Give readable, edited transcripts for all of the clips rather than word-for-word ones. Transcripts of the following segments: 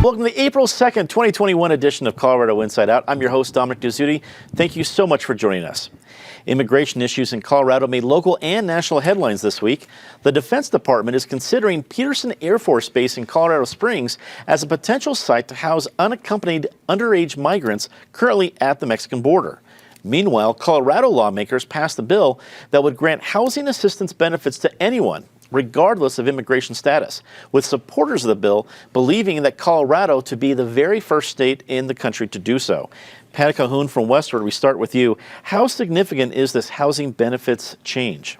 Welcome to the April 2nd, 2021 edition of Colorado Inside Out. I'm your host, Dominic Dezzutti. Thank you so much for joining us. Immigration issues in Colorado made local and national headlines this week. The Defense Department is considering Peterson Air Force Base in Colorado Springs as a potential site to house unaccompanied underage migrants currently at the Mexican border. Meanwhile, Colorado lawmakers passed a bill that would grant housing assistance benefits to anyone, regardless of immigration status, with supporters of the bill believing that Colorado to be the very first state in the country to do so. Patty Calhoun from Westward, we start with you. How significant is this housing benefits change?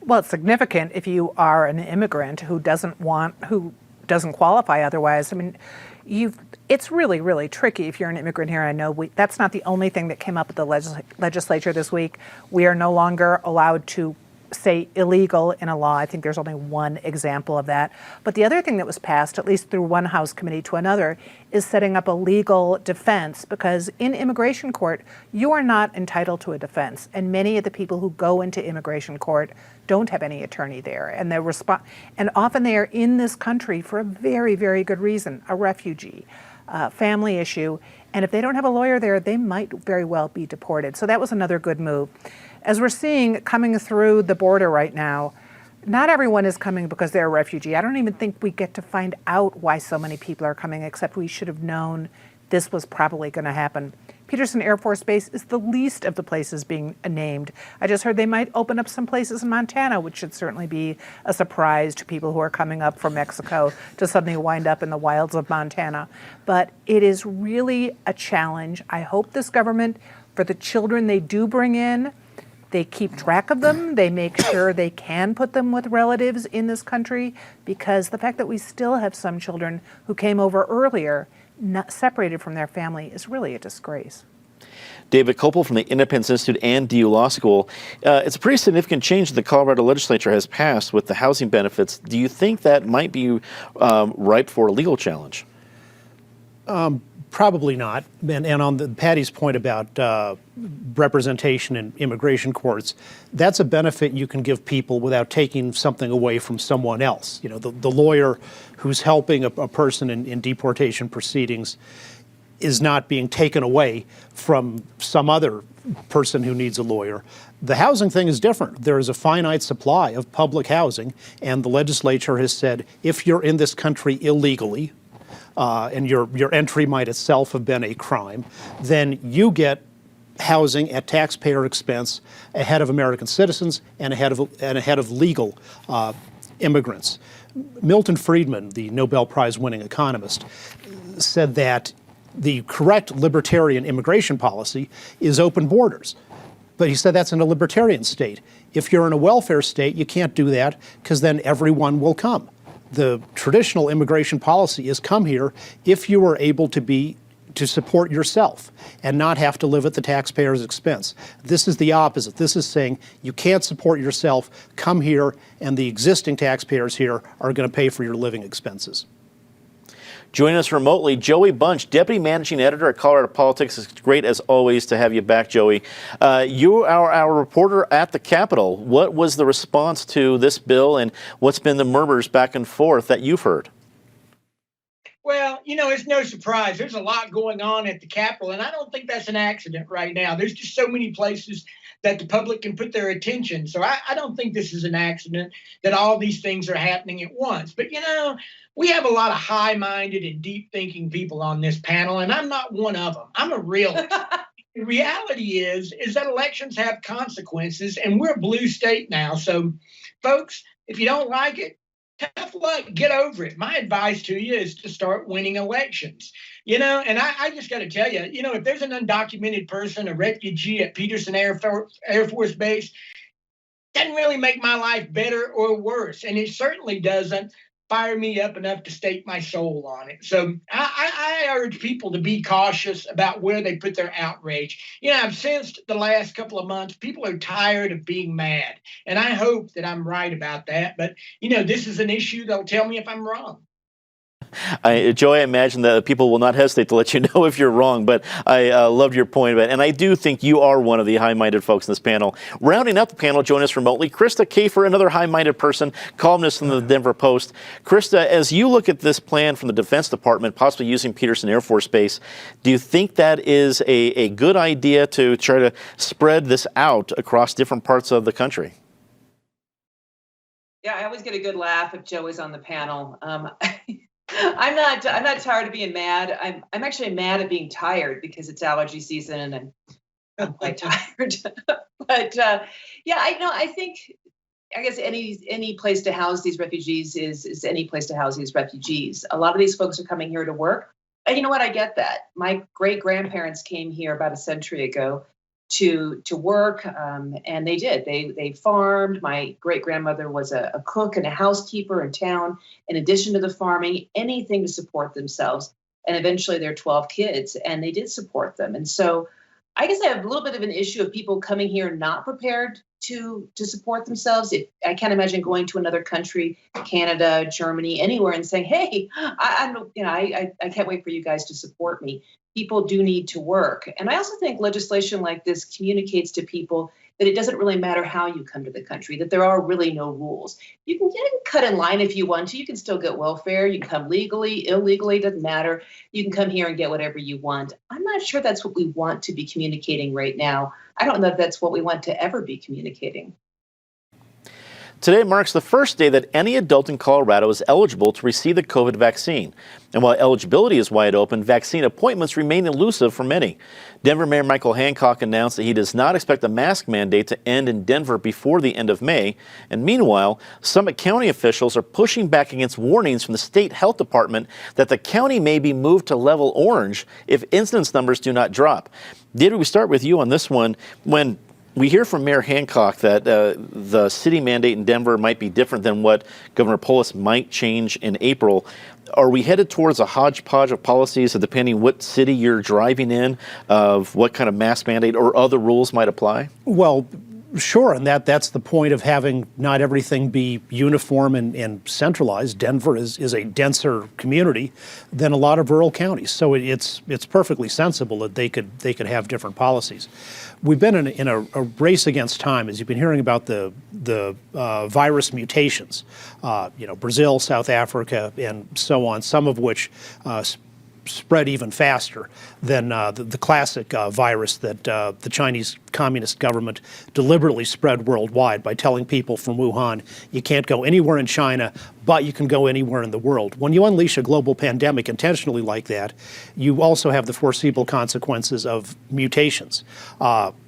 Well, it's significant if you are an immigrant who doesn't qualify otherwise. I mean, it's really, really tricky if you're an immigrant here. I know that's not the only thing that came up at the legislature this week. We are no longer allowed to say illegal in a law. I think there's only one example of that. But the other thing that was passed, at least through one House committee to another, is setting up a legal defense, because in immigration court, you are not entitled to a defense. And many of the people who go into immigration court don't have any attorney there. And and often they are in this country for a very, very good reason, a refugee, family issue. And if they don't have a lawyer there, they might very well be deported. So that was another good move. As we're seeing coming through the border right now, not everyone is coming because they're a refugee. I don't even think we get to find out why so many people are coming, except we should have known this was probably going to happen. Peterson Air Force Base is the least of the places being named. I just heard they might open up some places in Montana, which should certainly be a surprise to people who are coming up from Mexico to suddenly wind up in the wilds of Montana. But it is really a challenge. I hope this government, for the children they do bring in, they keep track of them. They make sure they can put them with relatives in this country, because the fact that we still have some children who came over earlier, not separated from their family, is really a disgrace. David Kopel from the Independence Institute and DU Law School. It's a pretty significant change that the Colorado legislature has passed with the housing benefits. Do you think that might be ripe for a legal challenge? Probably not. And on Patty's point about representation in immigration courts, that's a benefit you can give people without taking something away from someone else. You know, the lawyer who's helping a person in deportation proceedings is not being taken away from some other person who needs a lawyer. The housing thing is different. There is a finite supply of public housing, and the legislature has said if you're in this country illegally, and your entry might itself have been a crime, then you get housing at taxpayer expense ahead of American citizens and ahead of legal immigrants. Milton Friedman, the Nobel Prize winning economist, said that the correct libertarian immigration policy is open borders. But he said that's in a libertarian state. If you're in a welfare state, you can't do that, because then everyone will come. The traditional immigration policy is come here if you are able to support yourself and not have to live at the taxpayer's expense. This is the opposite. This is saying you can't support yourself, come here, and the existing taxpayers here are going to pay for your living expenses. Joining us remotely, Joey Bunch, Deputy Managing Editor at Colorado Politics. It's great, as always, to have you back, Joey. You are our reporter at the Capitol. What was the response to this bill, and what's been the murmurs back and forth that you've heard? Well, you know, it's no surprise. There's a lot going on at the Capitol, and I don't think that's an accident right now. There's just so many places that the public can put their attention. So I don't think this is an accident that all these things are happening at once. But, you know, we have a lot of high-minded and deep-thinking people on this panel, and I'm not one of them. I'm a realist. The reality is that elections have consequences, and we're a blue state now. So, folks, if you don't like it, tough luck, get over it. My advice to you is to start winning elections. You know, and I just got to tell you, you know, if there's an undocumented person, a refugee at Peterson Air Force Base, doesn't really make my life better or worse. And it certainly doesn't fire me up enough to stake my soul on it. So I urge people to be cautious about where they put their outrage. You know, I've sensed the last couple of months, people are tired of being mad. And I hope that I'm right about that. But, you know, this is an issue that'll tell me if I'm wrong. Joey, I imagine that people will not hesitate to let you know if you're wrong, but I loved your point about it. And I do think you are one of the high-minded folks in this panel. Rounding out the panel, join us remotely, Krista Kafer, another high-minded person, columnist in the Denver Post. Krista, as you look at this plan from the Defense Department, possibly using Peterson Air Force Base, do you think that is a good idea to try to spread this out across different parts of the country? Yeah, I always get a good laugh if Joey's on the panel. I'm not tired of being mad. I'm actually mad at being tired because it's allergy season and I'm quite tired. But yeah, I guess any place to house these refugees is any place to house these refugees. A lot of these folks are coming here to work. And you know what? I get that. My great grandparents came here about a century ago to work, and they did. They farmed. My great grandmother was a cook and a housekeeper in town. In addition to the farming, anything to support themselves. And eventually, their 12 kids, and they did support them. And so, I guess I have a little bit of an issue of people coming here not prepared to support themselves. I can't imagine going to another country, Canada, Germany, anywhere, and saying, "Hey, I can't wait for you guys to support me." People do need to work. And I also think legislation like this communicates to people that it doesn't really matter how you come to the country, that there are really no rules. You can get cut in line if you want to. You can still get welfare. You can come legally, illegally, doesn't matter. You can come here and get whatever you want. I'm not sure that's what we want to be communicating right now. I don't know if that's what we want to ever be communicating. Today marks the first day that any adult in Colorado is eligible to receive the COVID vaccine. And while eligibility is wide open, vaccine appointments remain elusive for many. Denver Mayor Michael Hancock announced that he does not expect the mask mandate to end in Denver before the end of May. And meanwhile, Summit County officials are pushing back against warnings from the state health department that the county may be moved to level orange if incidence numbers do not drop. Deirdre, we start with you on this one. When we hear from Mayor Hancock that the city mandate in Denver might be different than what Governor Polis might change in April. Are we headed towards a hodgepodge of policies, depending what city you're driving in, of what kind of mask mandate or other rules might apply? Well, sure, and that's the point of having not everything be uniform and centralized. Denver is a denser community than a lot of rural counties, so it's perfectly sensible that they could have different policies. We've been in a race against time, as you've been hearing about the virus mutations. Brazil, South Africa, and so on. Some of which spread even faster than the classic virus that the Chinese Communist government deliberately spread worldwide by telling people from Wuhan, you can't go anywhere in China, but you can go anywhere in the world. When you unleash a global pandemic intentionally like that, you also have the foreseeable consequences of mutations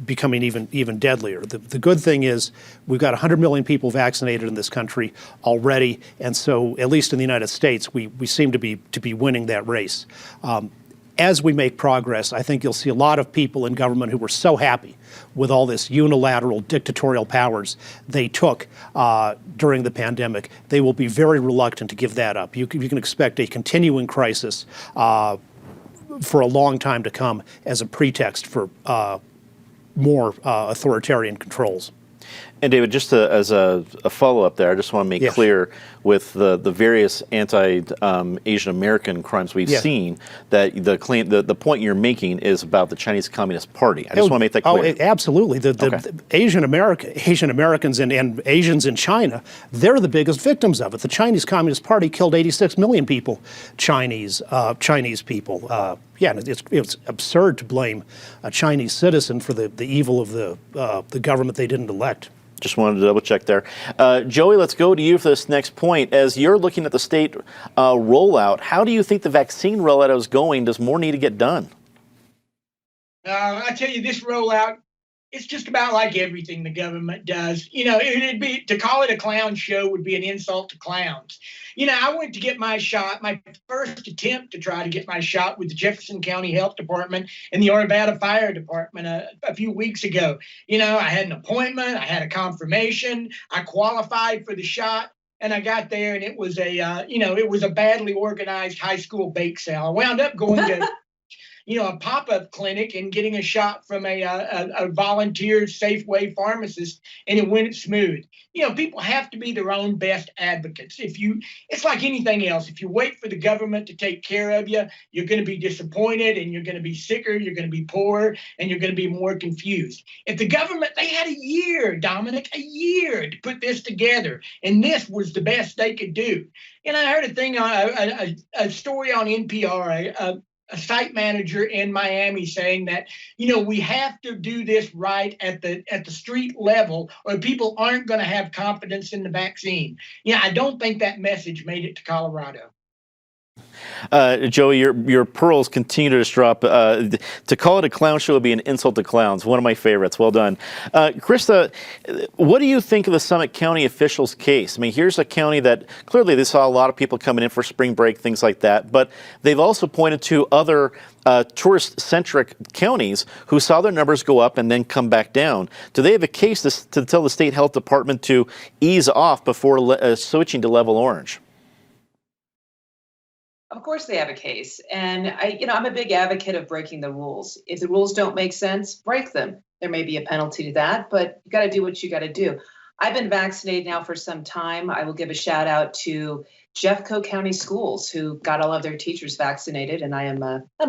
becoming even deadlier. The good thing is we've got 100 million people vaccinated in this country already, and so at least in the United States, we seem to be winning that race. As we make progress, I think you'll see a lot of people in government who were so happy with all this unilateral dictatorial powers they took during the pandemic. They will be very reluctant to give that up. You can expect a continuing crisis for a long time to come as a pretext for more authoritarian controls. And David, just as a follow-up there, I just want to make clear with the various anti-Asian American crimes we've seen that the point you're making is about the Chinese Communist Party. I just want to make that clear. Oh, absolutely. The Asian Americans and Asians in China, they're the biggest victims of it. The Chinese Communist Party killed 86 million people, Chinese people. It's absurd to blame a Chinese citizen for the evil of the government they didn't elect. Just wanted to double check there. Joey, let's go to you for this next point. As you're looking at the state rollout, how do you think the vaccine rollout is going? Does more need to get done? I tell you, this rollout, it's just about like everything the government does. It'd be, to call it a clown show would be an insult to clowns. I went to get my shot, my first attempt to try to get my shot with the Jefferson County Health Department and the Arvada Fire Department a few weeks ago. I had an appointment, I had a confirmation, I qualified for the shot. And I got there, and it was a badly organized high school bake sale. I wound up going to a pop-up clinic and getting a shot from a volunteer Safeway pharmacist, and it went smooth. People have to be their own best advocates. It's like anything else. If you wait for the government to take care of you, you're going to be disappointed, and you're going to be sicker, you're going to be poorer, and you're going to be more confused. If the government, they had a year, Dominic, a year to put this together, and this was the best they could do. And I heard a story on NPR, a site manager in Miami saying that, we have to do this right at the street level, or people aren't going to have confidence in the vaccine. I don't think that message made it to Colorado. Joey, your pearls continue to drop. To call it a clown show would be an insult to clowns. One of my favorites. Well done. Krista, what do you think of the Summit County officials' case? I mean, here's a county that clearly they saw a lot of people coming in for spring break, things like that, but they've also pointed to other tourist-centric counties who saw their numbers go up and then come back down. Do they have a case to tell the state health department to ease off before switching to level orange? Of course they have a case. And I'm a big advocate of breaking the rules. If the rules don't make sense, break them. There may be a penalty to that, but you got to do what you got to do. I've been vaccinated now for some time. I will give a shout out to Jeffco County Schools, who got all of their teachers vaccinated. And I'm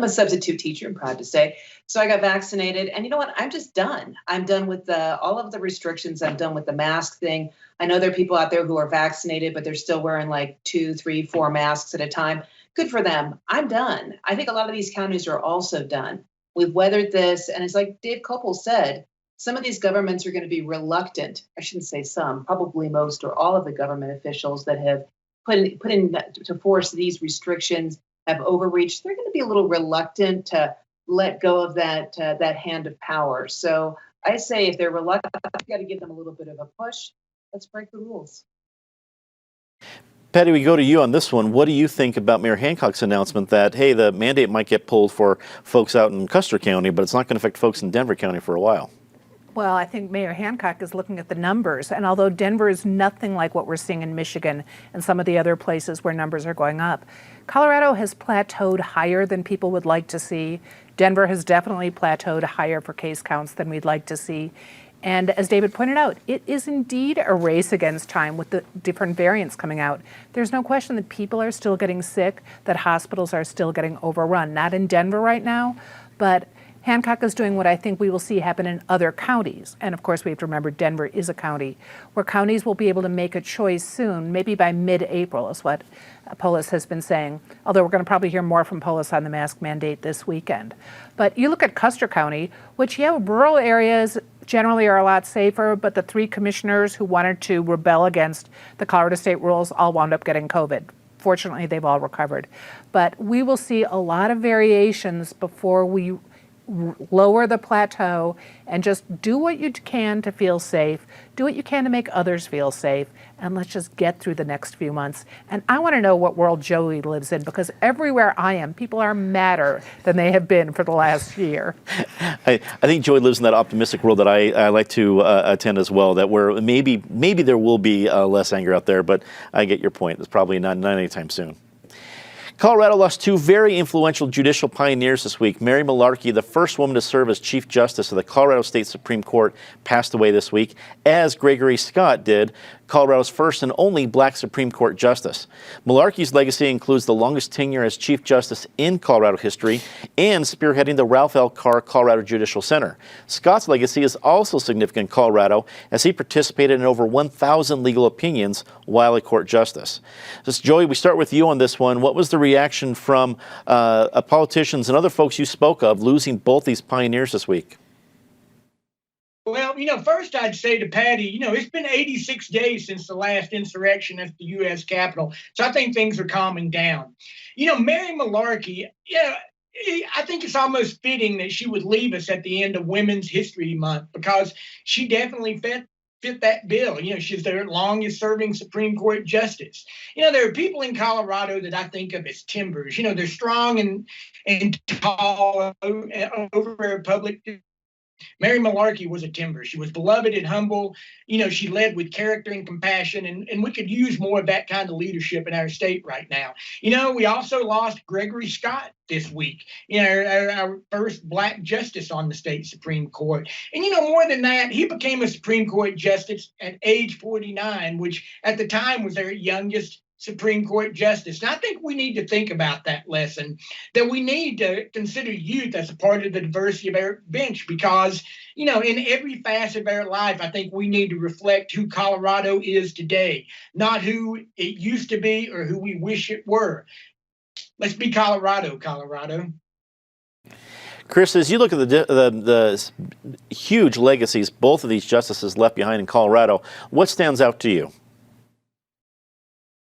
a substitute teacher, I'm proud to say. So I got vaccinated. And you know what? I'm just done. I'm done with all of the restrictions. I'm done with the mask thing. I know there are people out there who are vaccinated, but they're still wearing like 2, 3, 4 masks at a time. Good for them. I'm done. I think a lot of these counties are also done. We've weathered this. And it's like Dave Koppel said, some of these governments are going to be reluctant. I shouldn't say some, probably most or all of the government officials that have put in to force these restrictions have overreached. They're going to be a little reluctant to let go of that hand of power. So I say if they're reluctant, you've got to give them a little bit of a push. Let's break the rules. Patty, we go to you on this one. What do you think about Mayor Hancock's announcement that, hey, the mandate might get pulled for folks out in Custer County, but it's not going to affect folks in Denver County for a while? Well, I think Mayor Hancock is looking at the numbers. And although Denver is nothing like what we're seeing in Michigan and some of the other places where numbers are going up, Colorado has plateaued higher than people would like to see. Denver has definitely plateaued higher for case counts than we'd like to see. And as David pointed out, it is indeed a race against time with the different variants coming out. There's no question that people are still getting sick, that hospitals are still getting overrun. Not in Denver right now, but Hancock is doing what I think we will see happen in other counties. And of course, we have to remember Denver is a county where counties will be able to make a choice soon, maybe by mid-April is what Polis has been saying, although we're going to probably hear more from Polis on the mask mandate this weekend. But you look at Custer County, which, rural areas generally are a lot safer, but the 3 commissioners who wanted to rebel against the Colorado state rules all wound up getting COVID. Fortunately, they've all recovered. But we will see a lot of variations before we lower the plateau and just do what you can to feel safe, do what you can to make others feel safe, and let's just get through the next few months. And I want to know what world Joey lives in, because everywhere I am, people are madder than they have been for the last year. I think Joey lives in that optimistic world that I like to attend as well, that where maybe there will be less anger out there, but I get your point. It's probably not anytime soon. Colorado lost 2 very influential judicial pioneers this week. Mary Mullarkey, the first woman to serve as Chief Justice of the Colorado State Supreme Court, passed away this week, as Gregory Scott did, Colorado's first and only black Supreme Court justice. Mullarkey's legacy includes the longest tenure as Chief Justice in Colorado history and spearheading the Ralph L. Carr Colorado Judicial Center. Scott's legacy is also significant in Colorado, as he participated in over 1,000 legal opinions while a court justice. So, Joey, we start with you on this one. What was the reaction from politicians and other folks you spoke of losing both these pioneers this week? Well, first I'd say to Patty, it's been 86 days since the last insurrection at the U.S. Capitol. So I think things are calming down. Mary Mullarkey, I think it's almost fitting that she would leave us at the end of Women's History Month, because she definitely fit that bill. She's their longest serving Supreme Court justice. There are people in Colorado that I think of as timbers. They're strong and tall over public Mary Mullarkey was a timber. She was beloved and humble. She led with character and compassion, and we could use more of that kind of leadership in our state right now. We also lost Gregory Scott this week, our first Black justice on the state Supreme Court. And, more than that, he became a Supreme Court justice at age 49, which at the time was their youngest Supreme Court justice. And I think we need to think about that lesson, that we need to consider youth as a part of the diversity of our bench, because, in every facet of our life, I think we need to reflect who Colorado is today, not who it used to be or who we wish it were. Let's be Colorado, Colorado. Chris, as you look at the huge legacies both of these justices left behind in Colorado, what stands out to you?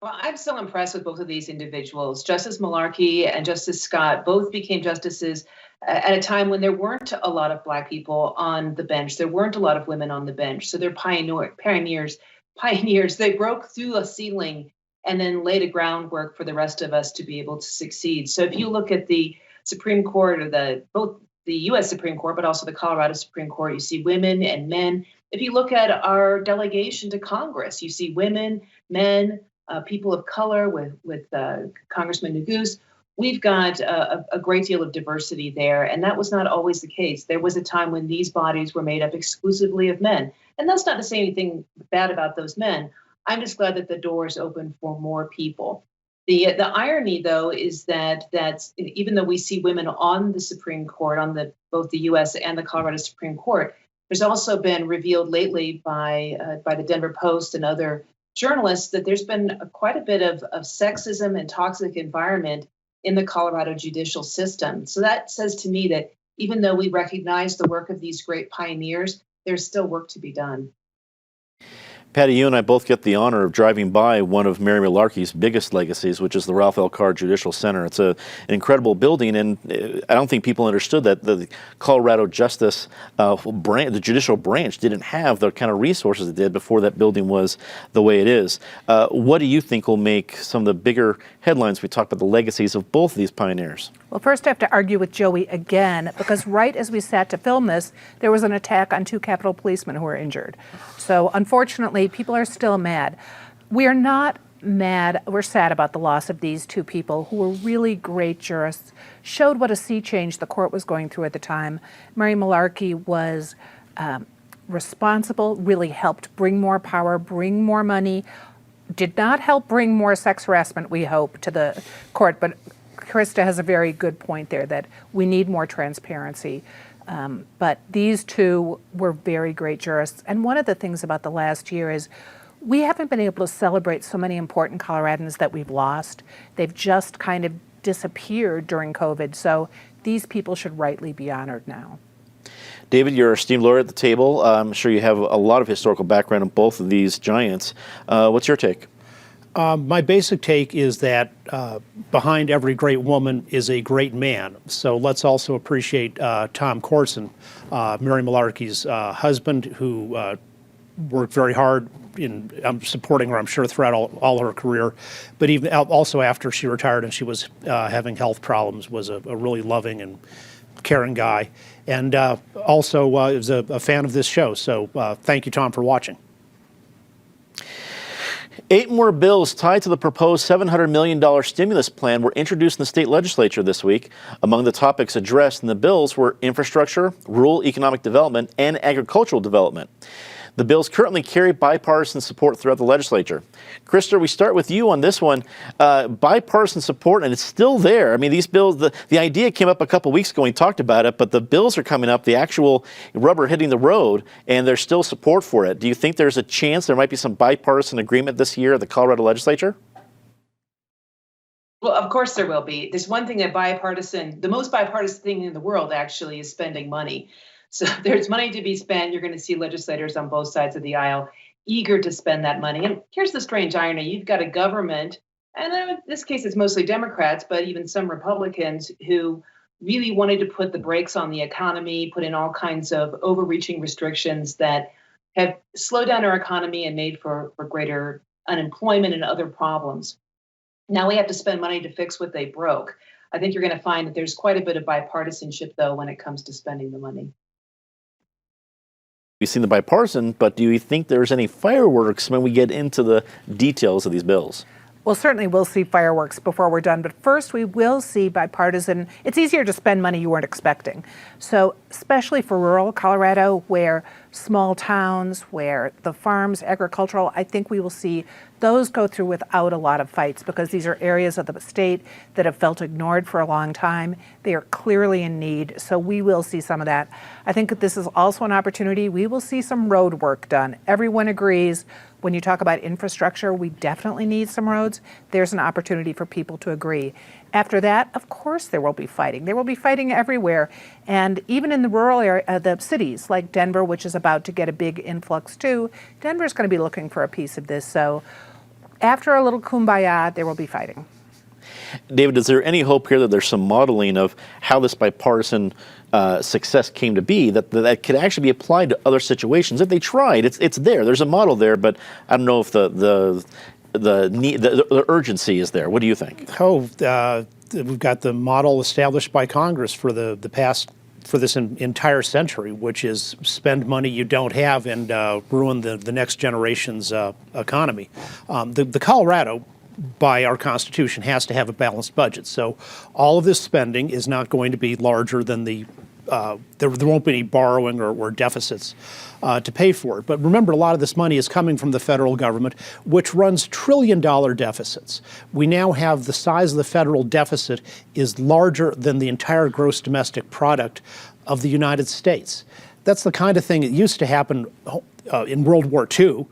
Well, I'm so impressed with both of these individuals. Justice Mullarkey and Justice Scott both became justices at a time when there weren't a lot of Black people on the bench. There weren't a lot of women on the bench. So they're pioneers. They broke through a ceiling and then laid a groundwork for the rest of us to be able to succeed. So if you look at the Supreme Court, or both the U.S. Supreme Court, but also the Colorado Supreme Court, you see women and men. If you look at our delegation to Congress, you see women, men, people of color with Congressman Neguse. We've got a great deal of diversity there, and that was not always the case. There was a time when these bodies were made up exclusively of men, and that's not to say anything bad about those men. I'm just glad that the door is open for more people. The irony, though, is that even though we see women on the Supreme Court, on both the U.S. and the Colorado Supreme Court, there's also been revealed lately by the Denver Post and other journalists that there's been quite a bit of sexism and toxic environment in the Colorado judicial system. So that says to me that even though we recognize the work of these great pioneers, there's still work to be done. Patty, you and I both get the honor of driving by one of Mary Mullarkey's biggest legacies, which is the Ralph L. Carr Judicial Center. It's an incredible building, and I don't think people understood that the Colorado Justice branch, the judicial branch, didn't have the kind of resources it did before that building was the way it is. What do you think will make some of the bigger headlines? We talked about the legacies of both of these pioneers. Well, first I have to argue with Joey again, because right as we sat to film this, there was an attack on 2 Capitol policemen who were injured. So unfortunately, people are still mad. We are not mad, we're sad about the loss of these 2 people who were really great jurists, showed what a sea change the court was going through at the time. Mary Mullarkey was responsible, really helped bring more power, bring more money, did not help bring more sex harassment, we hope, to the court, but Krista has a very good point there that we need more transparency. But these 2 were very great jurists. And one of the things about the last year is we haven't been able to celebrate so many important Coloradans that we've lost. They've just kind of disappeared during COVID. So these people should rightly be honored now. David, you're a esteemed lawyer at the table. I'm sure you have a lot of historical background in both of these giants. What's your take? My basic take is that behind every great woman is a great man. So let's also appreciate Tom Corson, Mary Mullarkey's husband, who worked very hard in supporting her, I'm sure, throughout all her career. But even also after she retired and she was having health problems, was a really loving and caring guy. And also is a fan of this show. So thank you, Tom, for watching. 8 more bills tied to the proposed $700 million stimulus plan were introduced in the state legislature this week. Among the topics addressed in the bills were infrastructure, rural economic development, and agricultural development. The bills currently carry bipartisan support throughout the legislature. Krista, we start with you on this one. Bipartisan support, and it's still there. I mean, these bills, the idea came up a couple weeks ago, we talked about it, but the bills are coming up, the actual rubber hitting the road, and there's still support for it. Do you think there's a chance there might be some bipartisan agreement this year at the Colorado legislature? Well, of course there will be. There's one thing that the most bipartisan thing in the world actually is spending money. So there's money to be spent. You're going to see legislators on both sides of the aisle eager to spend that money. And here's the strange irony. You've got a government, and in this case it's mostly Democrats, but even some Republicans who really wanted to put the brakes on the economy, put in all kinds of overreaching restrictions that have slowed down our economy and made for greater unemployment and other problems. Now we have to spend money to fix what they broke. I think you're going to find that there's quite a bit of bipartisanship, though, when it comes to spending the money. We've seen the bipartisan, but do you think there's any fireworks when we get into the details of these bills? Well, certainly we'll see fireworks before we're done, but first we will see bipartisan. It's easier to spend money you weren't expecting. So, especially for rural Colorado, where small towns, where the farms, agricultural, I think we will see those go through without a lot of fights because these are areas of the state that have felt ignored for a long time. They are clearly in need, so we will see some of that. I think that this is also an opportunity. We will see some road work done. Everyone agrees. When you talk about infrastructure, we definitely need some roads. There's an opportunity for people to agree. After that, of course, there will be fighting. There will be fighting everywhere. And even in the rural area, the cities like Denver, which is about to get a big influx too, Denver's going to be looking for a piece of this. So after a little kumbaya, there will be fighting. David, is there any hope here that there's some modeling of how this bipartisan success came to be, that could actually be applied to other situations? If they tried, it's there. There's a model there, but I don't know if the need, the urgency is there. What do you think? We've got the model established by Congress for for this entire century, which is spend money you don't have and ruin the next generation's economy. The Colorado, by our Constitution, has to have a balanced budget. So all of this spending is not going to be larger than there won't be any borrowing or deficits to pay for it. But remember, a lot of this money is coming from the federal government, which runs trillion-dollar deficits. We now have the size of the federal deficit is larger than the entire gross domestic product of the United States. That's the kind of thing that used to happen in World War II,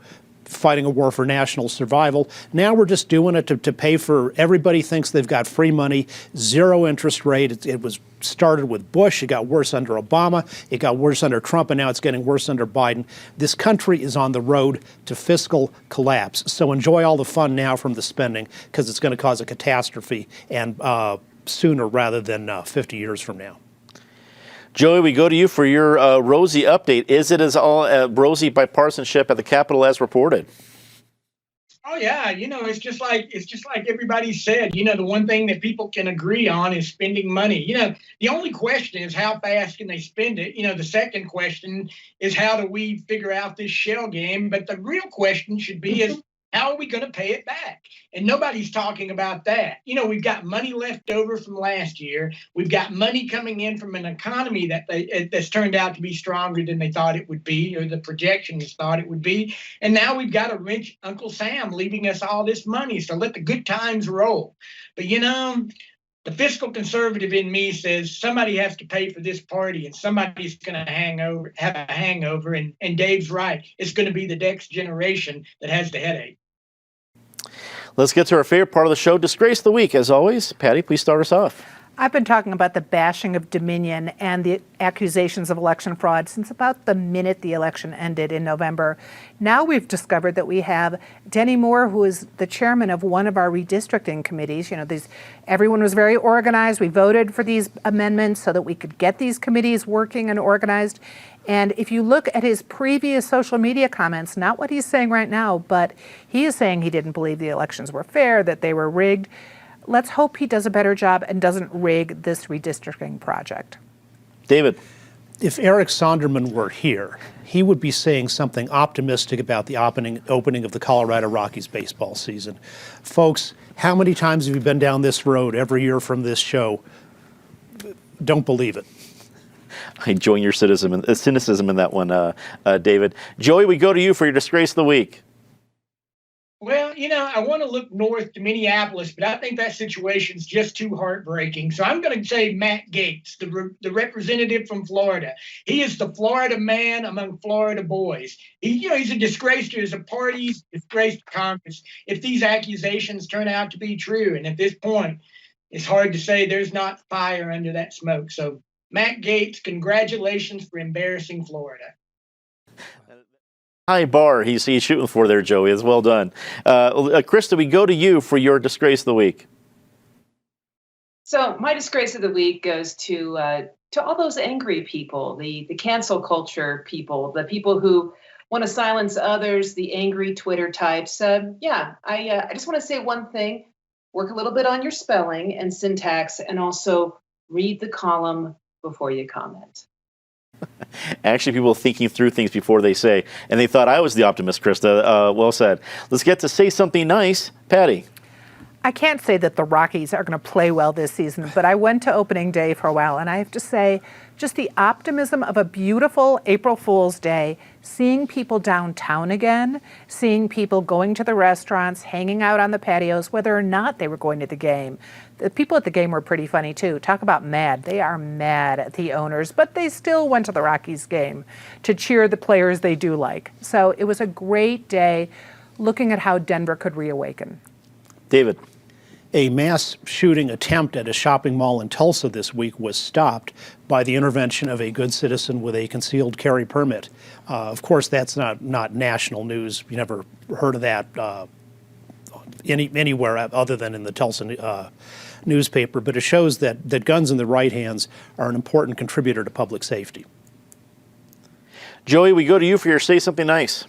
fighting a war for national survival. Now we're just doing it to pay for, everybody thinks they've got free money, zero interest rate. It was started with Bush, it got worse under Obama, it got worse under Trump, and now it's getting worse under Biden. This country is on the road to fiscal collapse. So enjoy all the fun now from the spending, because it's going to cause a catastrophe, and sooner rather than 50 years from now. Joey, we go to you for your rosy update. Is it as all rosy bipartisanship at the Capitol as reported? Oh yeah, it's just like everybody said. The one thing that people can agree on is spending money. The only question is how fast can they spend it. The second question is how do we figure out this shell game? But the real question should be is how are we going to pay it back? And nobody's talking about that. We've got money left over from last year. We've got money coming in from an economy that's turned out to be stronger than they thought it would be, or the projections thought it would be. And now we've got a rich Uncle Sam leaving us all this money. So let the good times roll. But the fiscal conservative in me says somebody has to pay for this party, and somebody's going to have a hangover. And Dave's right. It's going to be the next generation that has the headache. Let's get to our favorite part of the show, Disgrace of the Week. As always, Patty, please start us off. I've been talking about the bashing of Dominion and the accusations of election fraud since about the minute the election ended in November. Now we've discovered that we have Denny Moore, who is the chairman of one of our redistricting committees. Everyone was very organized. We voted for these amendments so that we could get these committees working and organized. And if you look at his previous social media comments, not what he's saying right now, but he is saying he didn't believe the elections were fair, that they were rigged. Let's hope he does a better job and doesn't rig this redistricting project. David. If Eric Sonderman were here, he would be saying something optimistic about the opening of the Colorado Rockies baseball season. Folks, how many times have you been down this road every year from this show? Don't believe it. I join your cynicism in that one, David. Joey, we go to you for your Disgrace of the Week. Well, I want to look north to Minneapolis, but I think that situation's just too heartbreaking. So I'm going to say Matt Gaetz, the representative from Florida. He is the Florida man among Florida boys. He's a disgrace to his party, he's a disgrace to Congress if these accusations turn out to be true. And at this point, it's hard to say there's not fire under that smoke. So Matt Gaetz, congratulations for embarrassing Florida. High bar he's shooting for there, Joey. It's well done. Krista, we go to you for your Disgrace of the Week. So my Disgrace of the Week goes to all those angry people, the cancel culture people, the people who want to silence others, the angry Twitter types. I just want to say one thing. Work a little bit on your spelling and syntax, and also read the column before you comment. Actually, people thinking through things before they say, and they thought I was the optimist, Krista. Well said. Let's get to Say Something Nice. Patty. I can't say that the Rockies are going to play well this season, but I went to opening day for a while, and I have to say, just the optimism of a beautiful April Fool's Day, seeing people downtown again, seeing people going to the restaurants, hanging out on the patios, whether or not they were going to the game. The people at the game were pretty funny, too. Talk about mad. They are mad at the owners, but they still went to the Rockies game to cheer the players they do like. So it was a great day looking at how Denver could reawaken. David. A mass shooting attempt at a shopping mall in Tulsa this week was stopped by the intervention of a good citizen with a concealed carry permit. Of course, that's not national news. You never heard of that anywhere other than in the Tulsa newspaper. But it shows that guns in the right hands are an important contributor to public safety. Joey, we go to you for your Say Something Nice.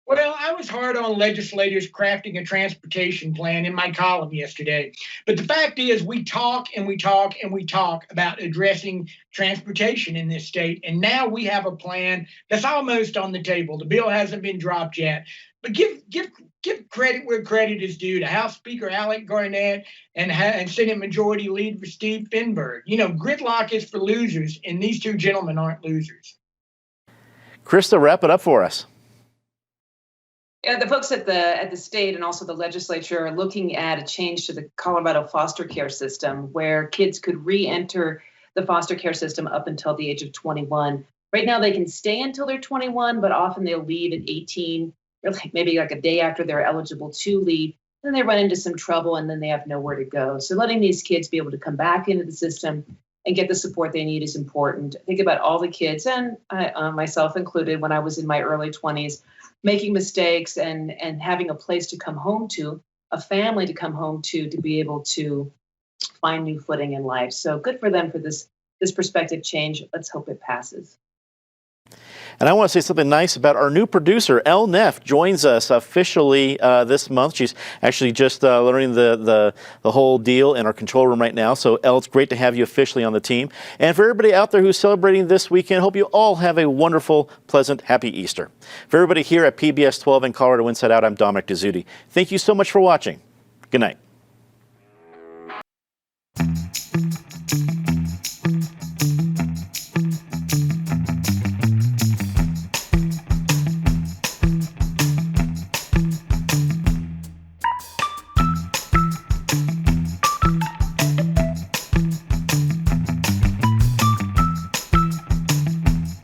Well, I was hard on legislators crafting a transportation plan in my column yesterday. But the fact is, we talk and we talk and we talk about addressing transportation in this state. And now we have a plan that's almost on the table. The bill hasn't been dropped yet. But give credit where credit is due to House Speaker Alec Garnett and Senate Majority Leader Steve Finberg. You know, gridlock is for losers, and these two gentlemen aren't losers. Krista, wrap it up for us. Yeah, the folks at the state and also the legislature are looking at a change to the Colorado foster care system where kids could re-enter the foster care system up until the age of 21. Right now they can stay until they're 21, but often they'll leave at 18, or maybe like a day after they're eligible to leave. Then they run into some trouble and then they have nowhere to go. So letting these kids be able to come back into the system and get the support they need is important. Think about all the kids, and myself included, when I was in my early 20s, making mistakes and having a place to come home to, a family to come home to be able to find new footing in life. So good for them for this perspective change. Let's hope it passes. And I want to say something nice about our new producer. Elle Neff joins us officially this month. She's actually just learning the whole deal in our control room right now. So Elle, it's great to have you officially on the team. And for everybody out there who's celebrating this weekend, hope you all have a wonderful, pleasant, happy Easter. For everybody here at PBS 12 and Colorado Inside Out, I'm Dominic Dezzutti. Thank you so much for watching. Good night.